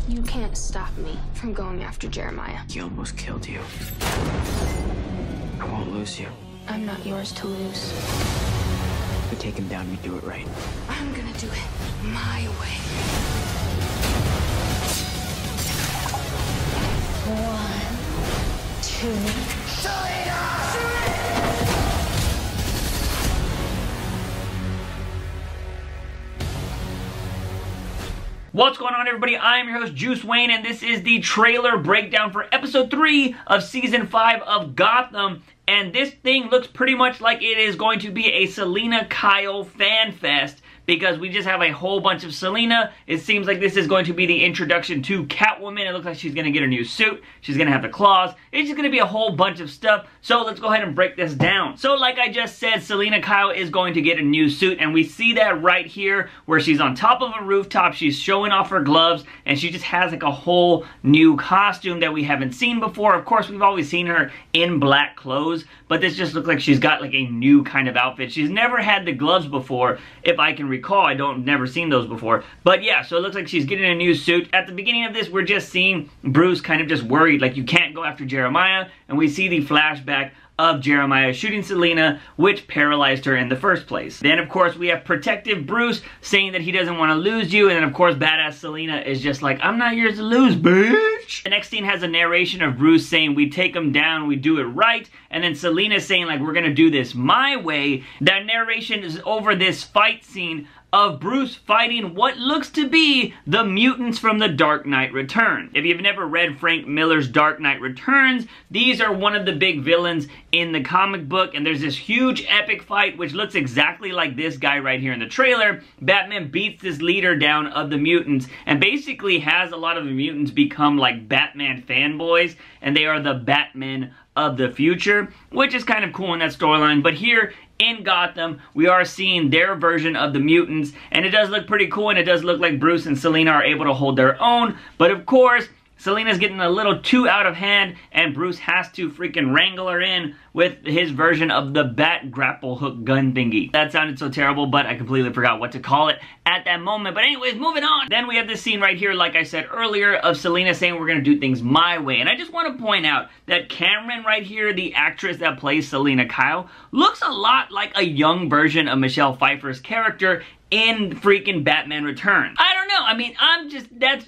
You can't stop me from going after Jeremiah. He almost killed you. I won't lose you. I'm not yours to lose. We take him down, we do it right. I'm gonna do it my way. 1, 2... What's going on, everybody? I'm your host, Juice Wayne, and this is the trailer breakdown for episode 3 of season 5 of Gotham. And this thing looks pretty much like it is going to be a Selina Kyle fan fest, because we just have a whole bunch of Selina. It seems like this is going to be the introduction to Catwoman. It looks like she's going to get her new suit. She's going to have the claws. It's just going to be a whole bunch of stuff. So let's go ahead and break this down. So like I just said, Selina Kyle is going to get a new suit, and we see that right here where she's on top of a rooftop. She's showing off her gloves, and she just has like a whole new costume that we haven't seen before. Of course, we've always seen her in black clothes, but this just looks like she's got like a new kind of outfit. She's never had the gloves before, if I can recall. I never seen those before. But yeah, so it looks like she's getting a new suit. At the beginning of this, we're just seeing Bruce kind of just worried, like, you can't go after Jeremiah, and we see the flashback of Jeremiah shooting Selina, which paralyzed her in the first place. Then, of course, we have protective Bruce saying that he doesn't want to lose you, and then, of course, badass Selina is just like, I'm not yours to lose, bitch! The next scene has a narration of Bruce saying, we take him down, we do it right, and then Selina saying, like, we're gonna do this my way. That narration is over this fight scene of Bruce fighting what looks to be the mutants from The Dark Knight Returns. If you've never read Frank Miller's Dark Knight Returns, these are one of the big villains in the comic book, and there's this huge epic fight which looks exactly like this guy right here in the trailer. Batman beats this leader down of the mutants and basically has a lot of the mutants become like Batman fanboys, and they are the Batmen of the future, which is kind of cool in that storyline. But here in Gotham, we are seeing their version of the mutants, and it does look pretty cool, and it does look like Bruce and Selina are able to hold their own. But of course, Selina's getting a little too out of hand, and Bruce has to freaking wrangle her in with his version of the bat grapple hook gun thingy. That sounded so terrible, but I completely forgot what to call it at that moment. But anyways, moving on. Then we have this scene right here, like I said earlier, of Selina saying we're gonna do things my way. And I just want to point out that Cameron right here, the actress that plays Selina Kyle, looks a lot like a young version of Michelle Pfeiffer's character in freaking Batman Returns. I don't know, I mean,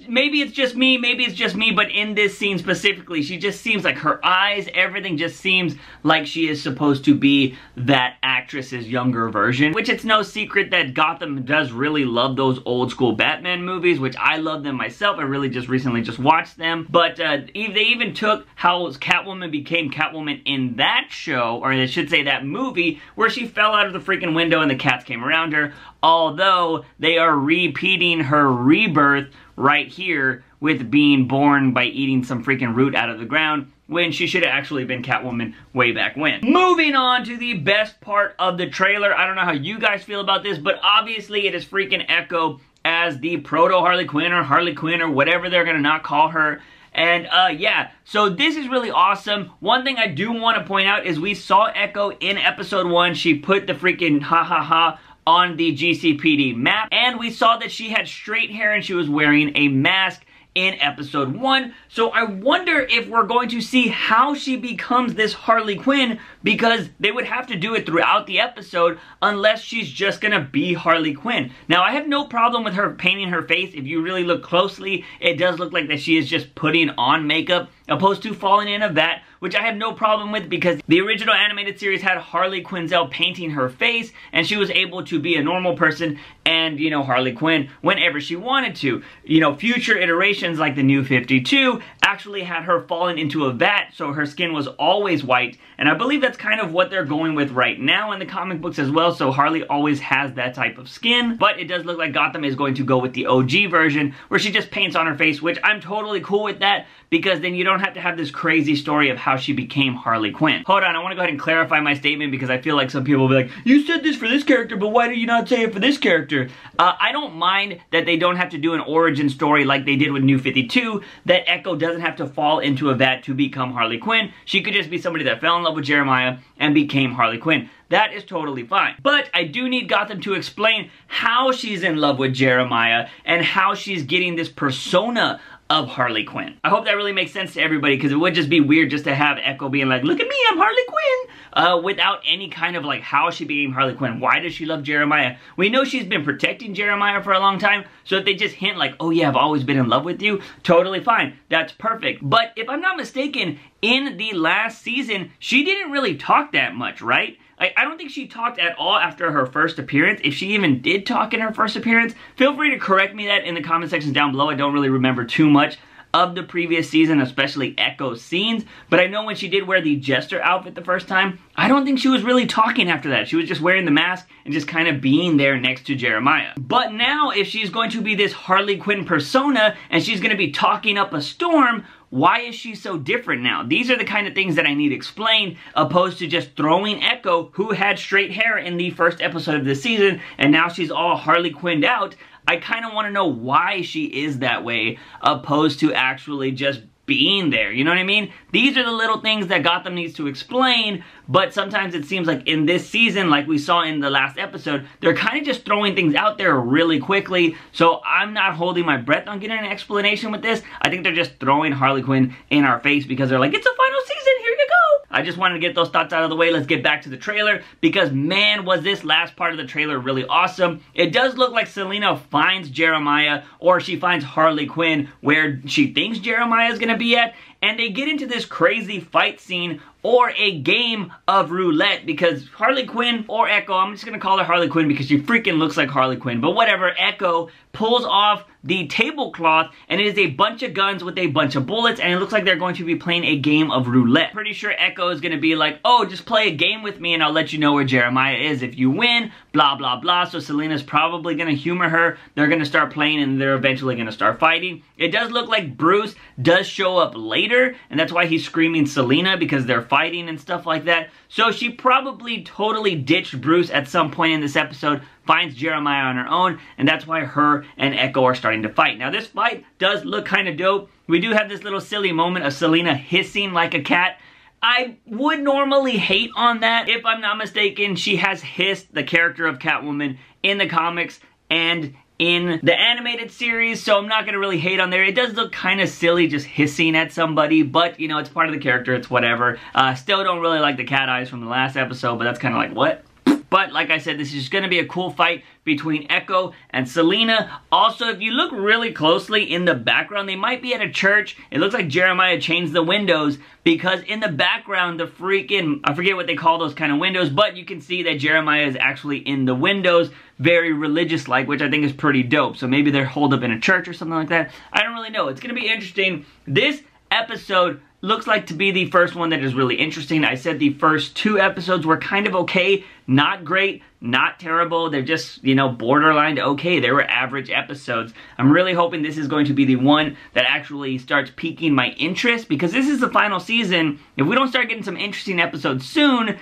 maybe it's just me, but in this scene specifically, she just seems like her eyes, everything just seems like she is supposed to be that actress's younger version, which it's no secret that Gotham does really love those old school Batman movies, which I love them myself. I really just recently watched them, but they even took how Catwoman became Catwoman in that show, or I should say that movie, where she fell out of the freaking window and the cats came around her, although they are repeating her rebirth right here with being born by eating some freaking root out of the ground, when she should have actually been Catwoman way back when. Moving on to the best part of the trailer. I don't know how you guys feel about this, but obviously it is freaking Ecco as the proto Harley Quinn or whatever they're gonna not call her. And yeah, so this is really awesome. One thing I do want to point out is we saw Ecco in episode 1. She put the freaking ha ha ha on the GCPD map, and we saw that she had straight hair and she was wearing a mask in episode 1. So I wonder if we're going to see how she becomes this Harley Quinn, because they would have to do it throughout the episode unless she's just gonna be Harley Quinn. Now, I have no problem with her painting her face. If you really look closely, it does look like that she is just putting on makeup opposed to falling in a vat, which I have no problem with, because the original animated series had Harley Quinzel painting her face, and she was able to be a normal person and, you know, Harley Quinn whenever she wanted to. You know, future iterations like the New 52 actually had her falling into a vat, so her skin was always white, and I believe that's kind of what they're going with right now in the comic books as well, so Harley always has that type of skin. But it does look like Gotham is going to go with the OG version, where she just paints on her face, which I'm totally cool with that, because then you don't have to have this crazy story of how she became Harley Quinn. Hold on, I want to go ahead and clarify my statement, because I feel like some people will be like, you said this for this character, but why did you not say it for this character? I don't mind that they don't have to do an origin story like they did with New 52, that Ecco doesn't have to fall into a vat to become Harley Quinn. She could just be somebody that fell in love with Jeremiah and became Harley Quinn. that is totally fine. But I do need Gotham to explain how she's in love with Jeremiah and how she's getting this persona of Harley Quinn. I hope that really makes sense to everybody, because it would just be weird just to have Ecco being like, look at me, I'm Harley Quinn, without any kind of like how she became Harley Quinn. Why does she love Jeremiah? We know she's been protecting Jeremiah for a long time, so if they just hint like, oh yeah, I've always been in love with you, totally fine. That's perfect. But if I'm not mistaken, in the last season, she didn't really talk that much, right? I don't think she talked at all after her first appearance. If she even did talk in her first appearance, feel free to correct me that in the comment sections down below. I don't really remember too much of the previous season, especially Ecco's scenes, but I know when she did wear the Jester outfit the first time, I don't think she was really talking after that. She was just wearing the mask and just kind of being there next to Jeremiah. But now, if she's going to be this Harley Quinn persona and she's going to be talking up a storm, why is she so different now? These are the kind of things that I need explained, opposed to just throwing Ecco, who had straight hair in the first episode of this season, and now she's all Harley Quinned out. I kind of want to know why she is that way, opposed to actually just being there, you know what I mean? These are the little things that Gotham needs to explain, but sometimes it seems like in this season, like we saw in the last episode, they're kind of just throwing things out there really quickly, so I'm not holding my breath on getting an explanation with this. I think they're just throwing Harley Quinn in our face because they're like, it's a final season, here you go! I just wanted to get those thoughts out of the way. Let's get back to the trailer, because man, was this last part of the trailer really awesome. It does look like Selina finds Jeremiah, or she finds Harley Quinn where she thinks Jeremiah is going to be at, and they get into this crazy fight scene or a game of roulette, because Harley Quinn, or Ecco, I'm just going to call her Harley Quinn because she freaking looks like Harley Quinn, but whatever, Ecco pulls off the tablecloth, and it is a bunch of guns with a bunch of bullets, and it looks like they're going to be playing a game of roulette. Pretty sure Ecco is going to be like, oh, just play a game with me and I'll let you know where Jeremiah is if you win, blah, blah, blah. So Selina's probably going to humor her. They're going to start playing and they're eventually going to start fighting. It does look like Bruce does show up later, and that's why he's screaming Selina, because they're fighting and stuff like that. So she probably totally ditched Bruce at some point in this episode, finds Jeremiah on her own, and that's why her and Ecco are starting to fight. Now this fight does look kind of dope. We do have this little silly moment of Selina hissing like a cat. I would normally hate on that. If I'm not mistaken, she has hissed the character of Catwoman in the comics and in the animated series, so I'm not going to really hate on there. It does look kind of silly just hissing at somebody, but, you know, it's part of the character, it's whatever. Still don't really like the cat eyes from the last episode, but that's kind of like, what? But like I said, this is going to be a cool fight between Ecco and Selina. Also, if you look really closely in the background, they might be at a church. It looks like Jeremiah changed the windows, because in the background, the freaking, I forget what they call those kind of windows, but you can see that Jeremiah is actually in the windows, very religious-like, which I think is pretty dope. So maybe they're holed up in a church or something like that. I don't really know. It's going to be interesting. This episode looks like to be the first one that is really interesting. I said the first 2 episodes were kind of okay, not great, not terrible. They're just, you know, borderline to okay. They were average episodes. I'm really hoping this is going to be the one that actually starts piquing my interest, because this is the final season. If we don't start getting some interesting episodes soon,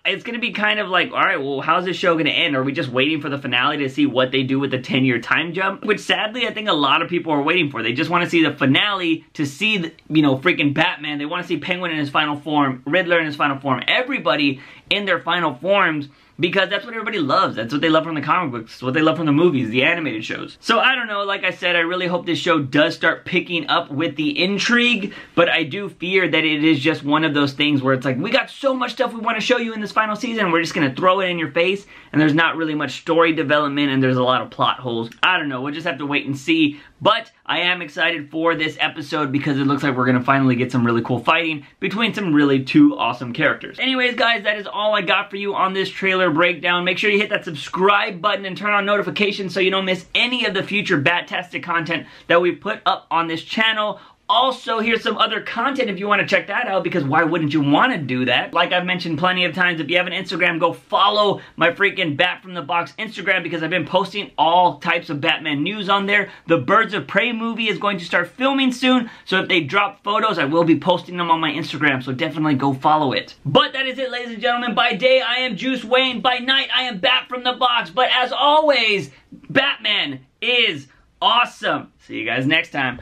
it's going to be kind of like, all right, well, how's this show going to end? Are we just waiting for the finale to see what they do with the 10-year time jump? Which, sadly, I think a lot of people are waiting for. They just want to see the finale to see, the, you know, freaking Batman. They want to see Penguin in his final form, Riddler in his final form, everybody in their final forms, because that's what everybody loves. That's what they love from the comic books. It's what they love from the movies, the animated shows. So I don't know, like I said, I really hope this show does start picking up with the intrigue, but I do fear that it is just one of those things where it's like, we got so much stuff we want to show you in this final season, we're just going to throw it in your face, and there's not really much story development, and there's a lot of plot holes. I don't know, we'll just have to wait and see, but I am excited for this episode because it looks like we're going to finally get some really cool fighting between some really 2 awesome characters. Anyways, guys, that is all I got for you on this trailer breakdown. Make sure you hit that subscribe button and turn on notifications so you don't miss any of the future Bat-tastic content that we put up on this channel. Also, here's some other content if you want to check that out, because why wouldn't you want to do that? Like I've mentioned plenty of times, if you have an Instagram, go follow my freaking Bat from the Box Instagram, because I've been posting all types of Batman news on there. The Birds of Prey movie is going to start filming soon, so if they drop photos, I will be posting them on my Instagram, so definitely go follow it. But that is it, ladies and gentlemen. By day, I am Juice Wayne. By night, I am Bat from the Box. But as always, Batman is awesome. See you guys next time.